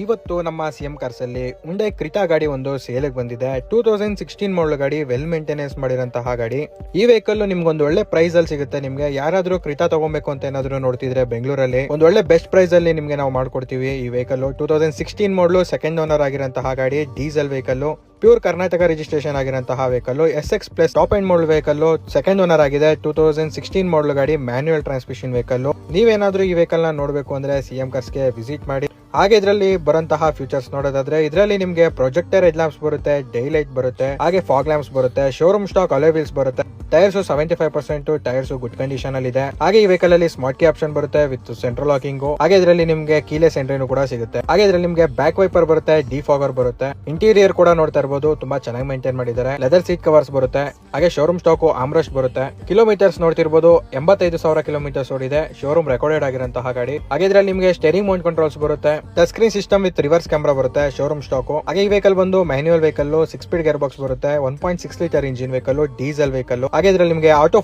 ಇವತ್ತು ನಮ್ಮ CM cars ಅಲ್ಲಿ ಉಂಡೆ ಕ್ರಿಟಾ ಗಾಡಿ ಒಂದು ಸೇಲಿಗೆ ಬಂದಿದೆ. 2016 ಮಾಡಲ್ ಗಾಡಿ, ವೆಲ್ ಮೇಂಟೆನೆನ್ಸ್ ಮಾಡಿರಂತಹ ಗಾಡಿ. ಈ ವೆಹಿಕಲ್ ನಿಮ್ಗೊಂದು ಒಳ್ಳೆ ಪ್ರೈಸ್ ಅಲ್ಲಿ ಸಿಗುತ್ತೆ. ನಿಮ್ಗೆ ಯಾರಾದ್ರೂ ಕ್ರಿಟಾ ತಗೋಬೇಕು ಅಂತ ಏನಾದ್ರು ನೋಡ್ತಿದ್ರೆ ಬೆಂಗಳೂರಲ್ಲಿ ಒಂದು ಒಳ್ಳೆ ಬೆಸ್ಟ್ ಪ್ರೈಸ್ ಅಲ್ಲಿ ನಿಮ್ಗೆ ನಾವು ಮಾಡ್ಕೊಡ್ತೀವಿ. ಈ ವೆಹಿಕಲ್ 2016 ಮಾಡಲ್, ಸೆಕೆಂಡ್ ಓನರ್ ಆಗಿರಂತಹ ಗಾಡಿ, diesel vehicle, pure Karnataka registration ಆಗಿರಂತಹ vehicle, SX plus top end model vehicle, second owner ಆಗಿದೆ. 2016 ಮಾಡಲ್ ಗಾಡಿ, ಮ್ಯಾನ್ಯುಯಲ್ ಟ್ರಾನ್ಸ್ಮಿಷನ್ ವೆಹಿಕಲ್. ನೀವೇನಾದ್ರೂ ಈ ವೆಹಿಕಲ್ ನ ನೋಡಬೇಕು ಅಂದ್ರೆ ಸಿಎಂ ಕಾರ್ಸ್ ಗೆ ವಿಸಿಟ್ ಮಾಡಿ. ಹಾಗೆ ಇದರಲ್ಲಿ ಬರುವಂತಹ ಫೀಚರ್ಸ್ ನೋಡೋದಾದ್ರೆ, ಇದರಲ್ಲಿ ನಿಮ್ಗೆ ಪ್ರೊಜೆಕ್ಟರ್ ಹೆಡ್ ಲ್ಯಾಂಪ್ಸ್ ಬರುತ್ತೆ, ಡೇ ಲೈಟ್ ಬರುತ್ತೆ, ಹಾಗೆ ಫಾಗ್ ಲ್ಯಾಂಪ್ಸ್ ಬರುತ್ತೆ, ಶೋರೂಮ್ ಸ್ಟಾಕ್ ಅಲಾಯ್ ವೀಲ್ಸ್ ಬರುತ್ತೆ, ಟೈರ್ಸ್ 75% ಟೈರ್ಸ್ ಗುಡ್ ಕಂಡೀಷನ್ ಅಲ್ಲಿ ಇದೆ. ಹಾಗೆ ಈ ವೆಹಿಕಲ್ ಅಲ್ಲಿ ಸ್ಮಾರ್ಟ್ ಕೀ ಆಪ್ಷನ್ ಬರುತ್ತೆ ವಿತ್ ಸೆಂಟ್ರಲ್ ಲಾಕಿಂಗ್. ಹಾಗೆ ಇದರಲ್ಲಿ ನಿಮ್ಗೆ ಕೀಲೆಸ್ ಎಂಟ್ರಿನೂ ಕೂಡ ಸಿಗುತ್ತೆ. ಹಾಗೆ ಇದರಲ್ಲಿ ನಿಮ್ಗೆ ಬ್ಯಾಕ್ ವೈಪರ್ ಬರುತ್ತೆ, ಡಿಫಾಗರ್ ಬರುತ್ತೆ. ಇಂಟೀರಿಯರ್ ಕೂಡ ನೋಡ್ತಾ ಇರಬಹುದು, ತುಂಬಾ ಚೆನ್ನಾಗಿ ಮೇಂಟೈನ್ ಮಾಡಿದ್ದಾರೆ. ಲೆದರ್ ಸೀಟ್ ಕವರ್ಸ್ ಬರುತ್ತೆ. ಹಾಗೆ ಶೋರೂಮ್ ಸ್ಟಾಕ್ ಆಮ್ರೆಸ್ಟ್ ಬರುತ್ತೆ. ಕಿಲೋಮೀಟರ್ಸ್ ನೋಡ್ತಿರ್ಬೋದು, 85,000 ಕಿಲೋಮೀಟರ್ಸ್ ಓಡಿದೆ. ಶೋರೂಮ್ ರೆಕಾರ್ಡೆಡ್ ಆಗಿರಂತಹ ಗಾಡಿ. ಹಾಗೆ ಇದರಲ್ಲಿ ನಿಮ್ಗೆ ಸ್ಟೇರಿಂಗ್ ಮೌಂಟ್ ಕಂಟ್ರೋಲ್ಸ್ ಬರುತ್ತೆ, touch screen system with reverse camera ಬರುತ್ತೆ. Showroom stock. ಹಾಗೆ ಈ ವೆಹಿಕಲ್ ಬಂದು manual vehicle, 6 speed gear box ಬರುತ್ತೆ, 1.6 litre engine vehicle, diesel vehicle. ಹಾಗೆ ಇದರಲ್ಲಿ ನಿಮಗೆ ಆಟೋ